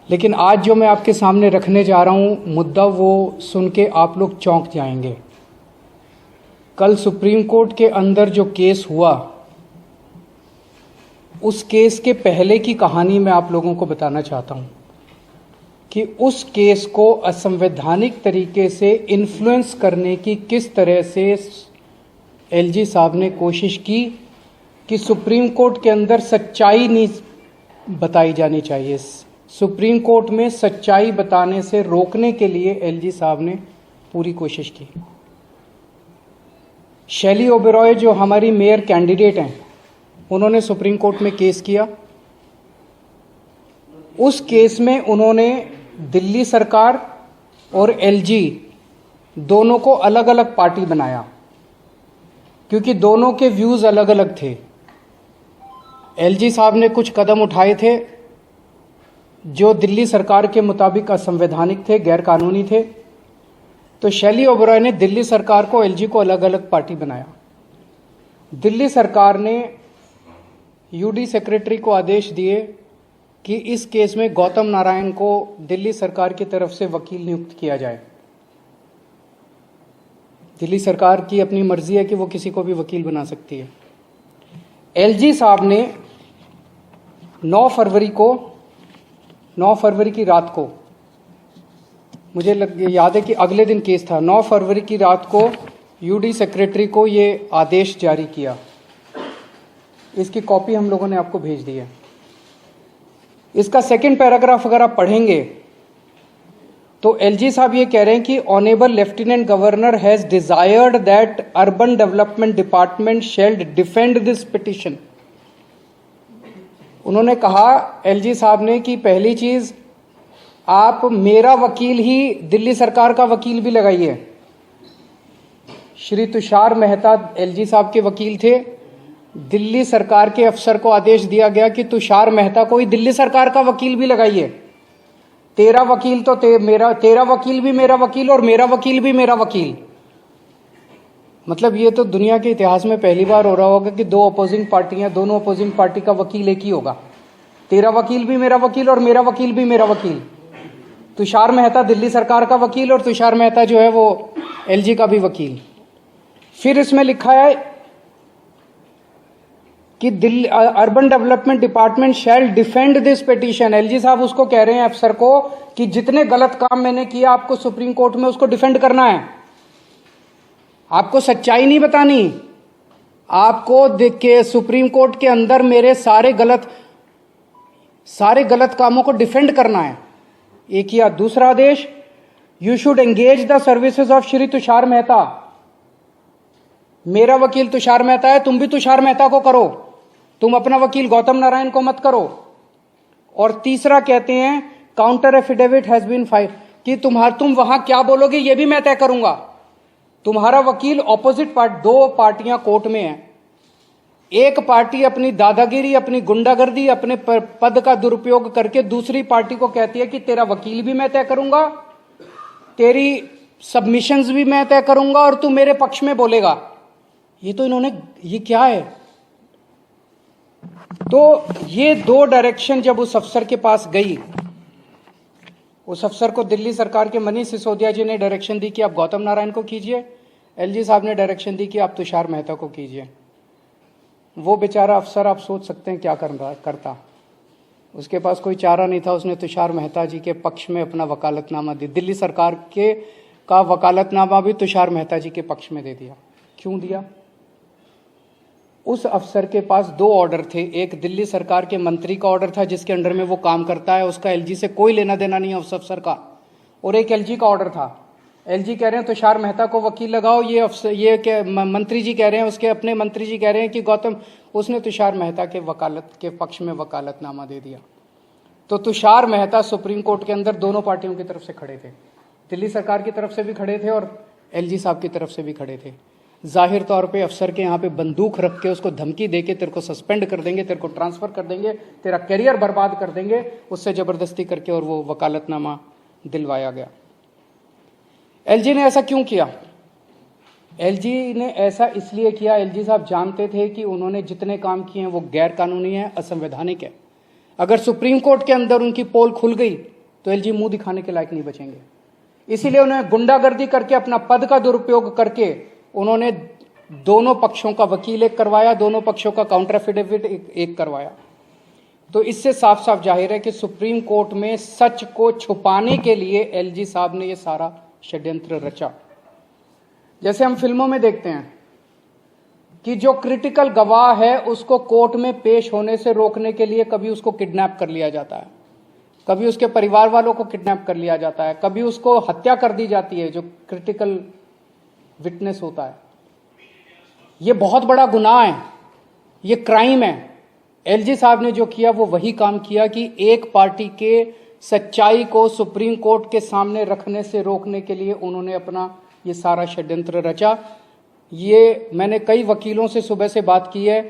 लेकिन आज जो मैं आपके सामने रखने जा रहा हूं मुद्दा, वो सुन के आप लोग चौंक जाएंगे। कल सुप्रीम कोर्ट के अंदर जो केस हुआ, उस केस के पहले की कहानी मैं आप लोगों को बताना चाहता हूं कि उस केस को असंवैधानिक तरीके से इन्फ्लुएंस करने की किस तरह से एलजी साहब ने कोशिश की कि सुप्रीम कोर्ट के अंदर सच्चाई नहीं बताई जानी चाहिए। सुप्रीम कोर्ट में सच्चाई बताने से रोकने के लिए एलजी साहब ने पूरी कोशिश की। शैली ओबेरॉय जो हमारी मेयर कैंडिडेट हैं, उन्होंने सुप्रीम कोर्ट में केस किया। उस केस में उन्होंने दिल्ली सरकार और एलजी दोनों को अलग अलग पार्टी बनाया, क्योंकि दोनों के व्यूज अलग अलग थे। एलजी साहब ने कुछ कदम उठाए थे जो दिल्ली सरकार के मुताबिक असंवैधानिक थे, गैर कानूनी थे। तो शैली ओबेरॉय ने दिल्ली सरकार को, एलजी को अलग अलग पार्टी बनाया। दिल्ली सरकार ने यूडी सेक्रेटरी को आदेश दिए कि इस केस में गौतम नारायण को दिल्ली सरकार की तरफ से वकील नियुक्त किया जाए। दिल्ली सरकार की अपनी मर्जी है कि वो किसी को भी वकील बना सकती है। एलजी साहब ने 9 फरवरी की रात को, मुझे याद है कि अगले दिन केस था, 9 फरवरी की रात को यूडी सेक्रेटरी को ये आदेश जारी किया। इसकी कॉपी हम लोगों ने आपको भेज दी है। इसका सेकंड पैराग्राफ अगर आप पढ़ेंगे तो एलजी साहब ये कह रहे हैं कि honourable lieutenant governor has desired that urban development department shall defend this petition. उन्होंने कहा, एलजी साहब ने, कि पहली चीज, आप मेरा वकील ही दिल्ली सरकार का वकील भी लगाइए। श्री तुषार मेहता एलजी साहब के वकील थे। दिल्ली सरकार के अफसर को आदेश दिया गया कि तुषार मेहता को ही दिल्ली सरकार का वकील भी लगाइए। तेरा वकील तो तेरा वकील भी मेरा वकील और मेरा वकील भी मेरा वकील। मतलब ये तो दुनिया के इतिहास में पहली बार हो रहा होगा कि दो अपोजिंग पार्टियां, दोनों अपोजिंग पार्टी का वकील एक ही होगा। तेरा वकील भी मेरा वकील और मेरा वकील भी मेरा वकील। तुषार मेहता दिल्ली सरकार का वकील और तुषार मेहता जो है वो एलजी का भी वकील। फिर इसमें लिखा है कि Delhi urban development department shall defend this petition. LG साहब उसको कह रहे हैं अफसर को कि जितने गलत काम मैंने किया आपको सुप्रीम कोर्ट में उसको डिफेंड करना है। आपको सच्चाई नहीं बतानी, आपको देख के सुप्रीम कोर्ट के अंदर मेरे सारे गलत कामों को डिफेंड करना है। एक किया। दूसरा आदेश, you should engage the services of Shri Tushar Mehta. मेरा वकील तुषार मेहता है, तुम भी तुषार मेहता को करो, तुम अपना वकील गौतम नारायण को मत करो। और तीसरा कहते हैं, counter affidavit has been file, कि तुम वहां क्या बोलोगे ये भी मैं तय करूंगा। तुम्हारा वकील ऑपोजिट दो पार्टियां कोर्ट में हैं। एक पार्टी अपनी दादागिरी, अपनी गुंडागर्दी, अपने पद का दुरुपयोग करके दूसरी पार्टी को कहती है कि तेरा वकील भी मैं तय करूंगा, तेरी सबमिशंस भी मैं तय करूंगा और तू मेरे पक्ष में बोलेगा। ये तो इन्होंने, ये क्या है? तो ये दो डायरेक्शन जब उस अफसर के पास गई, उस अफसर को दिल्ली सरकार के मनीष सिसोदिया जी ने डायरेक्शन दी कि आप गौतम नारायण को कीजिए, एलजी साहब ने डायरेक्शन दी कि आप तुषार मेहता को कीजिए। वो बेचारा अफसर, आप सोच सकते हैं क्या करता। उसके पास कोई चारा नहीं था, उसने तुषार मेहता जी के पक्ष में अपना वकालतनामा दी। दिल्ली सरकार का वकालतनामा भी तुषार मेहता जी के पक्ष में दे दिया। क्यों दिया? उस अफसर के पास 2 ऑर्डर थे। एक दिल्ली सरकार के मंत्री का ऑर्डर था जिसके अंडर में वो काम करता है, उसका एलजी से कोई लेना देना नहीं है उस अफसर का। और एक एलजी का ऑर्डर था। एलजी कह रहे हैं तुषार मेहता को वकील लगाओ, ये मंत्री जी कह रहे हैं, उसके अपने मंत्री जी कह रहे हैं कि गौतम, उसने तुषार मेहता के वकालत के पक्ष में वकालतनामा दे दिया। तो तुषार मेहता सुप्रीम कोर्ट के अंदर दोनों पार्टियों की तरफ से खड़े थे, दिल्ली सरकार की तरफ से भी खड़े थे और एलजी साहब की तरफ से भी खड़े थे। जाहिर तौर पे अफसर के यहाँ पे बंदूक रख के उसको धमकी देके तेरे को सस्पेंड कर देंगे, तेरे को ट्रांसफर कर देंगे, तेरा करियर बर्बाद कर देंगे, उससे जबरदस्ती करके और वो वकालतनामा दिलवाया गया। एलजी ने ऐसा क्यों किया? एलजी ने ऐसा इसलिए किया, एलजी साहब जानते थे कि उन्होंने जितने काम किए हैं वो गैर कानूनी है, असंवैधानिक है। अगर सुप्रीम कोर्ट के अंदर उनकी पोल खुल गई तो एलजी मुंह दिखाने के लायक नहीं बचेंगे। इसीलिए उन्हें गुंडागर्दी करके अपना पद का दुरुपयोग करके उन्होंने दोनों पक्षों का वकील एक करवाया, दोनों पक्षों का काउंटर एफिडेविट एक करवाया। तो इससे साफ साफ जाहिर है कि सुप्रीम कोर्ट में सच को छुपाने के लिए एलजी साहब ने यह सारा षड्यंत्र रचा। जैसे हम फिल्मों में देखते हैं कि जो क्रिटिकल गवाह है उसको कोर्ट में पेश होने से रोकने के लिए कभी उसको किडनैप कर लिया जाता है, कभी उसके परिवार वालों को किडनैप कर लिया जाता है, कभी उसको हत्या कर दी जाती है जो क्रिटिकल विटनेस होता है। ये बहुत बड़ा गुनाह है, ये क्राइम है। एलजी साहब ने जो किया वो वही काम किया कि एक पार्टी के सच्चाई को सुप्रीम कोर्ट के सामने रखने से रोकने के लिए उन्होंने अपना ये सारा षड्यंत्र रचा। ये मैंने कई वकीलों से सुबह से बात की है।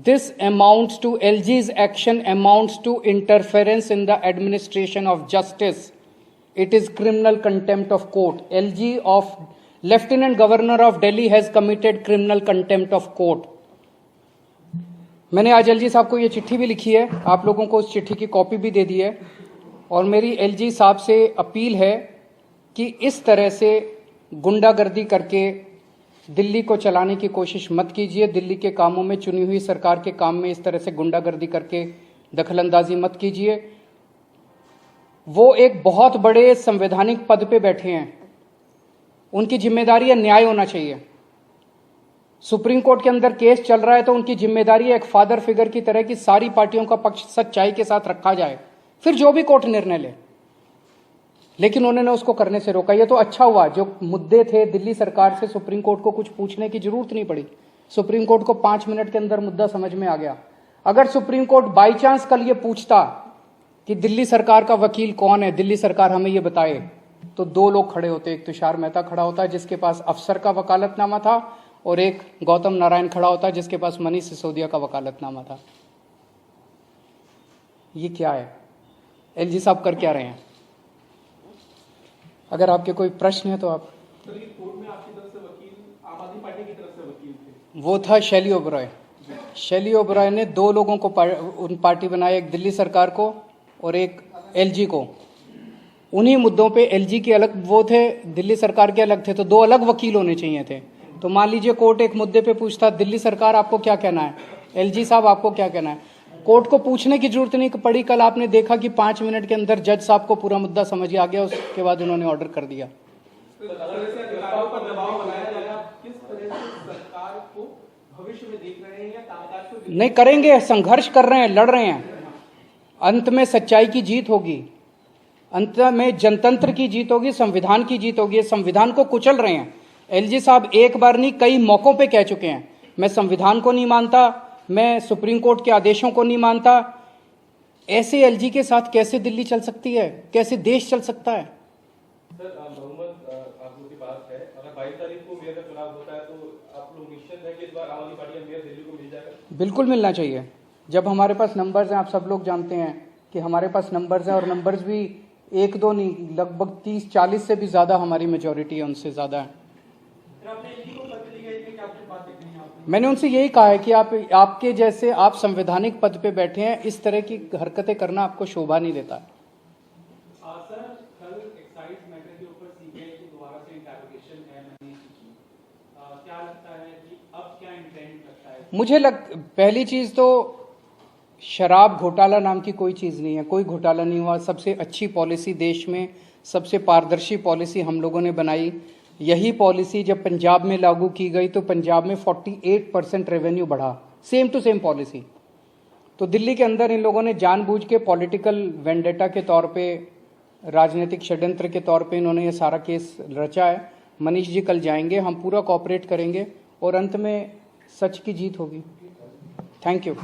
This amounts to LG's action amounts to interference in the administration of justice. It is criminal contempt of court. LG of lieutenant governor of Delhi has committed criminal contempt of court. मैंने आज एलजी साहब को ये चिट्ठी भी लिखी है, आप लोगों को उस चिट्ठी की कॉपी भी दे दी है। और मेरी एलजी साहब से अपील है कि इस तरह से गुंडागर्दी करके दिल्ली को चलाने की कोशिश मत कीजिए। दिल्ली के कामों में, चुनी हुई सरकार के काम में इस तरह से गुंडागर्दी करके दखलंदाजी मत कीजिए। वो एक बहुत बड़े संवैधानिक पद पे बैठे हैं, उनकी जिम्मेदारी है न्याय होना चाहिए। सुप्रीम कोर्ट के अंदर केस चल रहा है तो उनकी जिम्मेदारी है एक फादर फिगर की तरह कि सारी पार्टियों का पक्ष सच्चाई के साथ रखा जाए, फिर जो भी कोर्ट निर्णय ले। लेकिन उन्होंने उसको करने से रोका। ये तो अच्छा हुआ, जो मुद्दे थे दिल्ली सरकार से सुप्रीम कोर्ट को कुछ पूछने की जरूरत नहीं पड़ी। सुप्रीम कोर्ट को 5 मिनट के अंदर मुद्दा समझ में आ गया। अगर सुप्रीम कोर्ट बाई चांस कल ये पूछता कि दिल्ली सरकार का वकील कौन है, दिल्ली सरकार हमें ये बताए, तो 2 लोग खड़े होते। एक तुषार मेहता खड़ा होता जिसके पास अफसर का वकालतनामा था, और एक गौतम नारायण खड़ा होता जिसके पास मनीष सिसोदिया का वकालतनामा था। ये क्या है? एलजी साहब कर क्या रहे हैं? अगर आपके कोई प्रश्न है तो आप। कोर्ट में आपकी तरफ से वकील आम आदमी पार्टी की तरफ से वकील थे, वो था शैली ओबरॉय। शैली ओबरॉय ने 2 लोगों को पार्टी बनाया, एक दिल्ली सरकार को और एक एलजी को। उन्हीं मुद्दों पे एलजी के अलग वो थे, दिल्ली सरकार के अलग थे, तो 2 अलग वकील होने चाहिए थे। तो मान लीजिए कोर्ट एक मुद्दे पे पूछता, दिल्ली सरकार आपको क्या कहना है, एलजी साहब आपको क्या कहना है। कोर्ट को पूछने की जरूरत नहीं पड़ी। कल आपने देखा कि 5 मिनट के अंदर जज साहब को पूरा मुद्दा समझ आ गया, उसके बाद उन्होंने ऑर्डर कर दिया। नहीं करेंगे, संघर्ष कर रहे हैं, लड़ रहे हैं। अंत में सच्चाई की जीत होगी, अंत में जनतंत्र की जीत होगी, संविधान की जीत होगी। संविधान को कुचल रहे हैं एलजी साहब, एक बार नहीं कई मौकों पे कह चुके हैं, मैं संविधान को नहीं मानता, मैं सुप्रीम कोर्ट के आदेशों को नहीं मानता। ऐसे एलजी के साथ कैसे दिल्ली चल सकती है, कैसे देश चल सकता है? सर, बहुमत आप लोगों के पास है। अगर 22 तारीख को मेयर का चुनाव होता है तो आप लोग निश्चित है कि इस बार आम आदमी पार्टी का मेयर दिल्ली को मिल जाएगा? बिल्कुल मिलना चाहिए। जब हमारे पास नंबर्स हैं, आप सब लोग जानते हैं कि हमारे पास नंबर्स हैं, और नंबर्स भी 1-2 नहीं, लगभग 30-40 से भी ज्यादा हमारी मेजोरिटी है, उनसे ज्यादा है। मैंने उनसे यही कहा है कि आपके जैसे, आप संवैधानिक पद पे बैठे हैं, इस तरह की हरकतें करना आपको शोभा नहीं देता है। सर, कल एक्साइज मैटर के ऊपर सीबीआई की दोबारा से इंटरोगेशन है मनीष की, क्या लगता है कि अब क्या इंटेंट रखता है? मुझे पहली चीज तो शराब घोटाला नाम की कोई चीज नहीं है, कोई घोटाला नहीं हुआ। सबसे अच्छी पॉलिसी देश में, सबसे पारदर्शी पॉलिसी हम लोगों ने बनाई। यही पॉलिसी जब पंजाब में लागू की गई तो पंजाब में 48% रेवेन्यू बढ़ा, सेम टू सेम पॉलिसी। तो दिल्ली के अंदर इन लोगों ने जानबूझ के पॉलिटिकल वेंडेटा के तौर पे, राजनीतिक षड्यंत्र के तौर पे इन्होंने ये सारा केस रचा है। मनीष जी कल जाएंगे, हम पूरा कोऑपरेट करेंगे और अंत में सच की जीत होगी। Thank you.